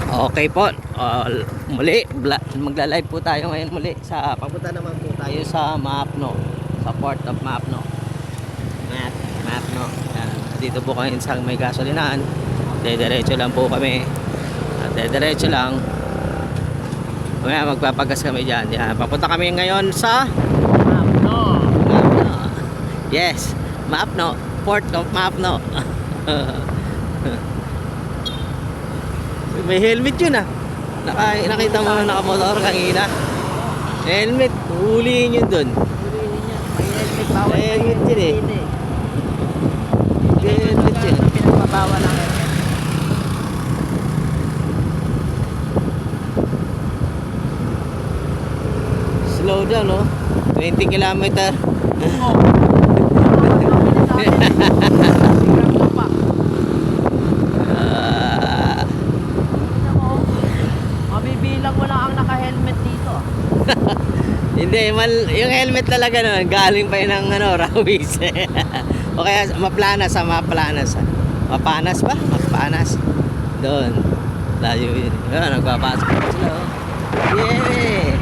Okay po, muli magla-live po tayo ngayon muli sa papunta naman po tayo sa Maapno, sa Port of Maapno. Maapno. Yan. Dito po kayo sa may gasolinahan. Diretso lang po kami. At diretso lang. Kaya magpapagas kami diyan. Yan. Papunta kami ngayon sa Maapno. Yes, Maapno, Port of Maapno. May helmet yun ah. Nakita mo na nakamotor kanina. Helmet, huliin yun dun. Hulihin niya. May helmet bawal. May helmet yun eh. May helmet yun. Pinagbabawal ang helmet. Slow down no. 20 kilometer. Oh. Mabibilang mo lang ang naka-helmet dito. Hindi, yung helmet talaga no, galing pa yun ng rawis. O kaya maplanas. Mapanas ba? Mapanas. Doon. Layo yun. Yun, nagpapasok sila. Yeah!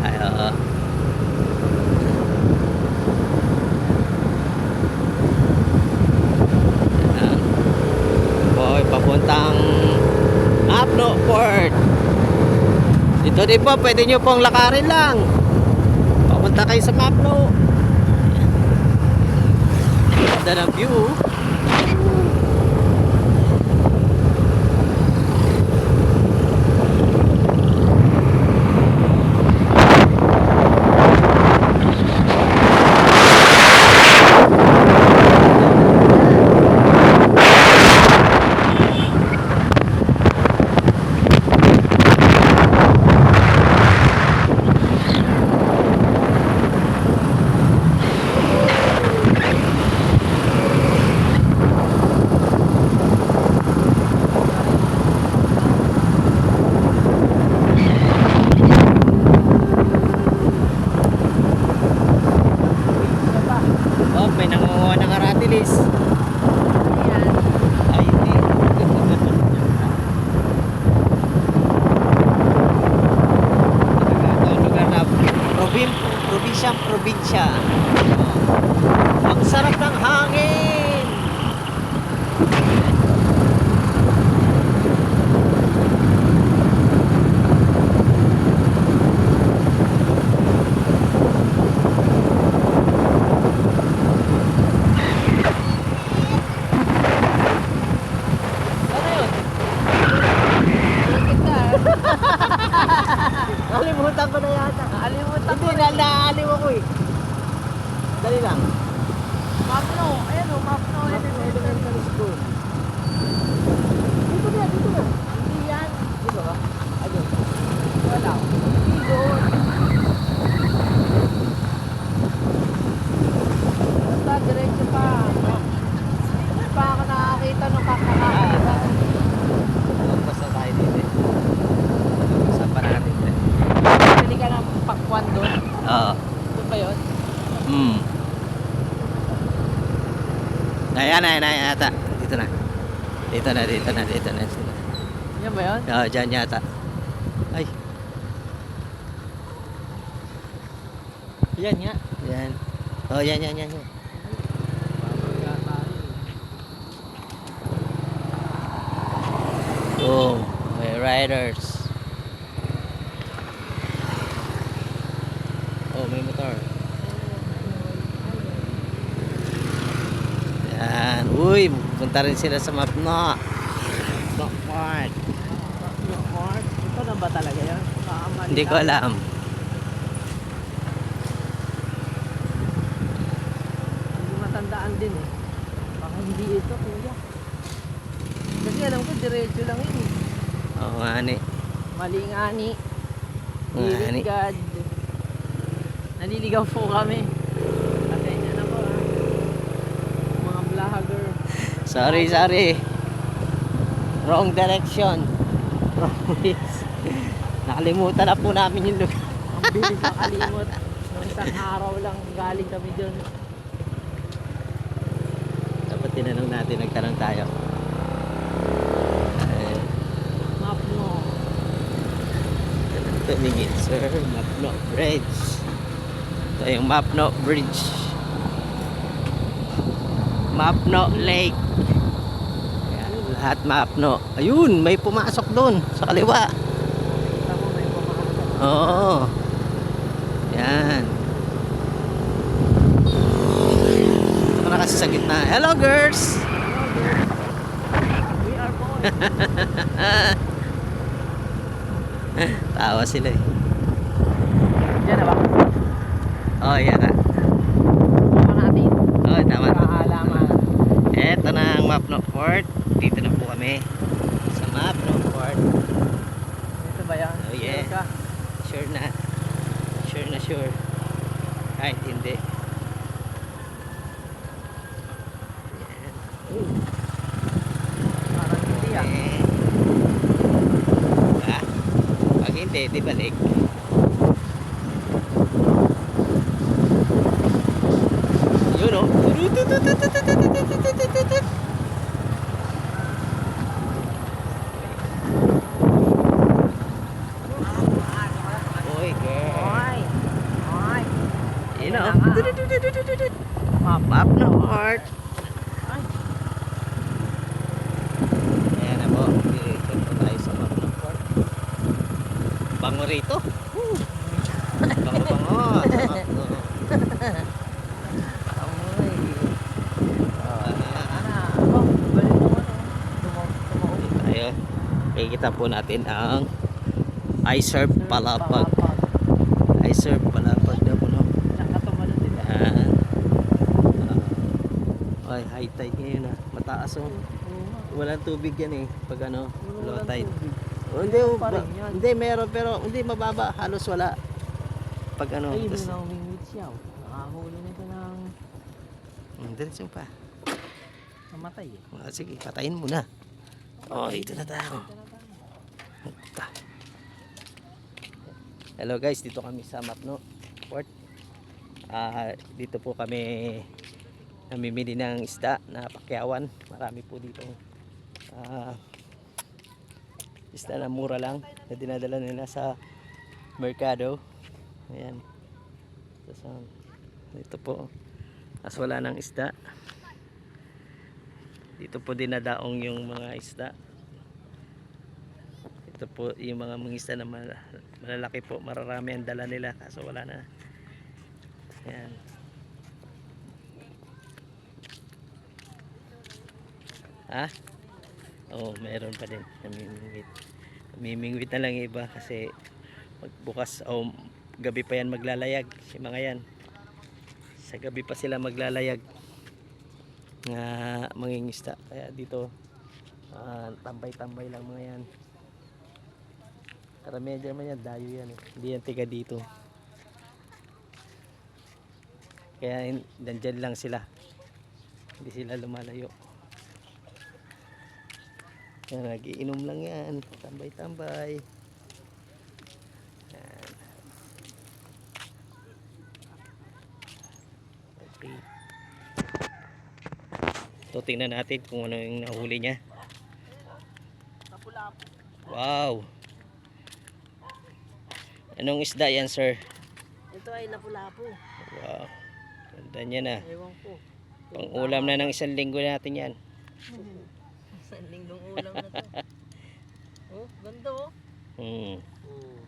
Ayo. Boy, papuntang Maapno Port. Dito din po, pwede nyo pong lakarin lang. Papunta kayo sa Maapno. Ganda ng view. Oh, may nangunguha ng aratilis. Ay, hindi. Ito lugar na probinsya. Oh. Ang sarap ng hangin. Nakalimutan ko na yata. Nakalimutan ko. Hindi, naaliw ako eh. Dali lang. Maapno. Ayan o, Maapno. Elementary school. Dito na. Hindi yan. Dito ba? Ayun. Wala. Hindi doon. Basta diretso pa. Hindi pa ako nakakita nung kakakakita. Basta tayo dito eh. Saan pa natin eh? Pili ka ng pakwan doon. Oo. Doon ba yun? Ayan yata. Dito na. Dito na. Yan ba yun? Oo, dyan yata. Ay. Yan nga. Yan. Oh, yan. Oh, may riders. Oh, may motor. Yan. Uy, punta rin sila sa Maapno. Port. Ito na ba talaga yan? Hindi ko alam. Hindi matandaan din eh. Baka hindi ito kuya. Kasi alam ko diretso lang yun eh. Oo nga ni. Mali nga ni. Nga ni. God. Naliligaw po kami. Pasensya na po ha. Mga vlogger. Sorry. Wrong direction. Wrong ways. Nakalimutan na po namin yung lugar. Ang bilis makalimot. Nung isang araw lang galing kami dun. Dapat tinanong natin, nagtanong tayo. tumingin, sir. Mapno Bridge. Ito yung Mapno Bridge. Mapno Lake. Ayan, lahat Mapno. Ayun, may pumasok doon sa kaliwa. Kita mo may pumasok. Oo. Yan. Ito na kasi sa gitna. Hello, girls! We are going. Tawa sila eh. Diyan na ba? Oh, yan na. Tama natin. Oh, tama. Kaalaman. Eto na ang Mapno Fort. Dito na po kami sa Mapno Fort. Ito ba yan? Oh, yeah. Sure ka? Sure na. Sure na sure. Kahit hindi. Parang hindi ah. Eh. Ah, pag hindi, di balik. Yun o. Uy, girl. Oy. Oy. Yun Ayun o. na nga. Map na heart. Ay. Ayan na po. Dito po tayo sa map ng port. Bango rito. Bango-bango. Sa map no. Amoy. Oh, ayan. Ana. Oh, balik mo ano. Tumaw. Tayo. Kikita po natin ang iSurf Palapag. iSurf Palapag daw po no. Nakatumalo din. Ayan. Ay, high tide ngayon ah. Mataas oh. Walang tubig yan eh. Pag ano, low tide. Oh, hindi, Pa rin yan. hindi meron pero hindi mababa. Halos wala. Pag ano. Ay, tas- doon na umingwit siya. Oh. Nakahuli nito ng diretso pa. namatay eh. Ah, sige, patayin mo na. Oh, ito na tayo. Ito. Hello guys, dito kami sa Mapno Port. Dito po kami namimili ng isda na pakyawan. Marami po dito isda na mura lang na dinadala nila sa merkado. Ayan. So, dito po. As wala ng isda. Dito po dinadaong yung mga isda. Ito po yung mga isda na malalaki po. Mararami ang dala nila. Kaso wala na. Ayan. Ha? Oo, meron pa din. Namimingwit. Namimingwit na lang yung iba kasi magbukas o gabi pa yan maglalayag. Si mga yan. Sa gabi pa sila maglalayag nga mangingisda. Kaya dito tambay-tambay lang mga yan. Karamihan dyan man yan, dayo yan eh. Hindi yan tiga dito. Kaya nandyan lang sila. Hindi sila lumalayo. Yan, nagiinom lang yan. Tambay-tambay. Yan. Okay. So, tingnan natin kung ano yung nahuli niya. Lapu-lapu. Wow! Anong isda yan, sir? Ito ay lapu-lapu. Wow. Ganda niya na. Ewan ko. Pang ulam na ng isang linggo natin yan. Isang linggong ulam na to. Oh, ganda oh. Hmm. Oh.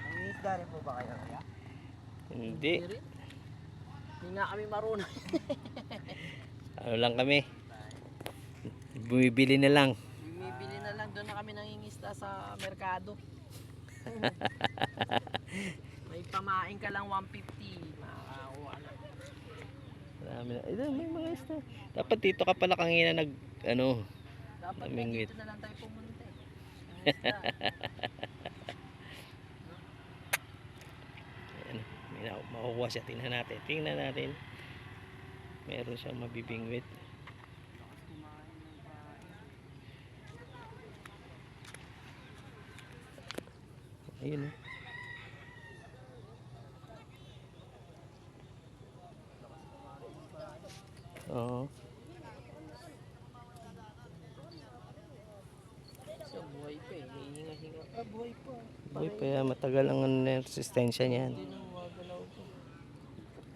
Ang isda rin po ba kayo kaya? Hindi. rin. Hindi nga kami marunong. Ano lang kami. Bumibili na lang. Bumibili na lang. Doon na kami nangingisda sa merkado. May pamain ka lang 150. Makakakuha na. Marami na. Ito, may mga isda. Dapat dito ka pala kanina nag, ano, Dapat na namingwit. dito na lang tayo pumunta eh. Ang isda. Ayan, may makukuha siya. Tingnan natin. Tingnan natin. Meron siyang mabibingwit. Ayun oh. Oo. So, Buhay pa eh. Hihinga-hinga. Buhay pa. Uy, kaya matagal ang resistensya niyan. Hindi nang magalaw to.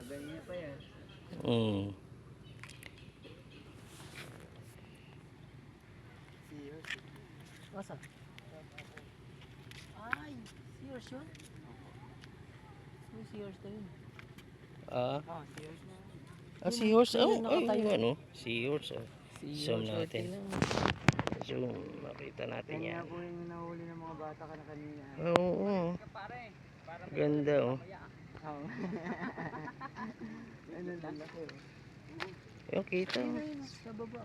Tagal niya pa yan. Mm. Masa? Ay, seahorse yun? May seahorse na yun. Ah, Seahorse na. seahorse. Yun Oh, yung ay, nakatayo. ano? Seahorse. Oh. Zoom Seahorse. natin. Zoom, makita natin yan. po yung nahuli ng mga bata ka na kanina. Oo. Ganda, oh. Oo. Ano lalaki oh. Yung kita, oh. Ayun, sa baba.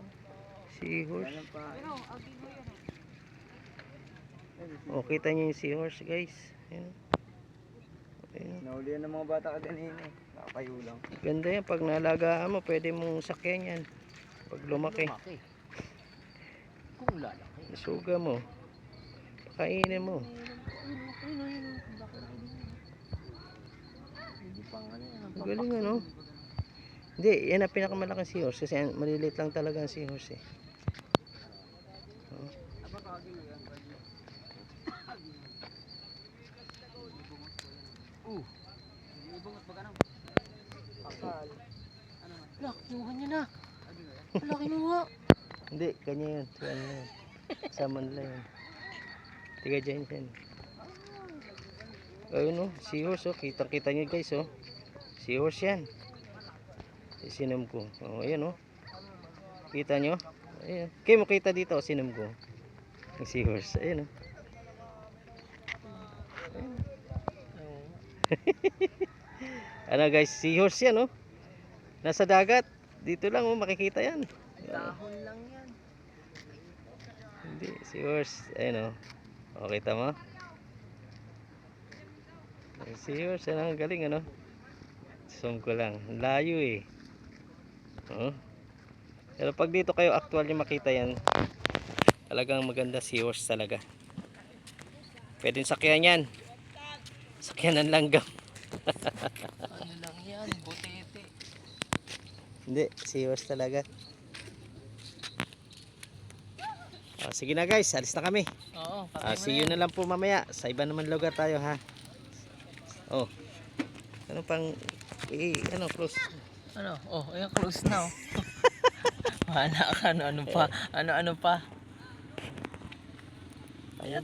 Seahorse. Pa. Pero, agi mo yan. Oh, kita niyo yung seahorse, guys. Ayan. Ayan. Nahuli yan ng mga bata ka kanina eh. Nakakayo lang. Ganda yan. Pag nalagaan mo, pwede mong sakyan yan. Pag lumaki. Kung lalaki. Isuga mo. Kainin mo. Hindi pang ano yan. Galing, ano? Hindi, yan ang pinakamalaking seahorse. Kasi maliliit lang talaga ang seahorse eh. Oh. Ibungot ba ganun? Akal. Ano man? Lak, kinuha niya na. Wala kinuha. Hindi, kanya yun. So, ano yun. Sama nila yun. Tiga dyan yan. Ayun oh, seahorse oh. Kita-kita nyo guys oh. Seahorse yan. Isinom ko. Oh, ayan oh. Kita nyo? Ayan. Kaya mo kita dito, sinom ko. Yung seahorse. Ayan oh. Ano guys, seahorse yan oh. Nasa dagat. Dito lang oh, makikita yan. Dahon lang yan. Hindi, seahorse. Ayun oh. O, kita mo? Seahorse, yan ang galing ano. Zoom ko lang. Layo eh. Oh. Pero pag dito kayo actual yung makita yan, talagang maganda seahorse talaga. Pwede sakyan yan. Sakyan ng langgam. Ano lang yan, butete. Hindi, seahorse talaga. Sige na guys, alis na kami. Oo, See you na lang po mamaya. Sa iba naman lugar tayo ha. Oh. Ano pang ano close? Ano? Oh, ayan, close na oh. Wala ka, ano pa? Ano pa? Ayan,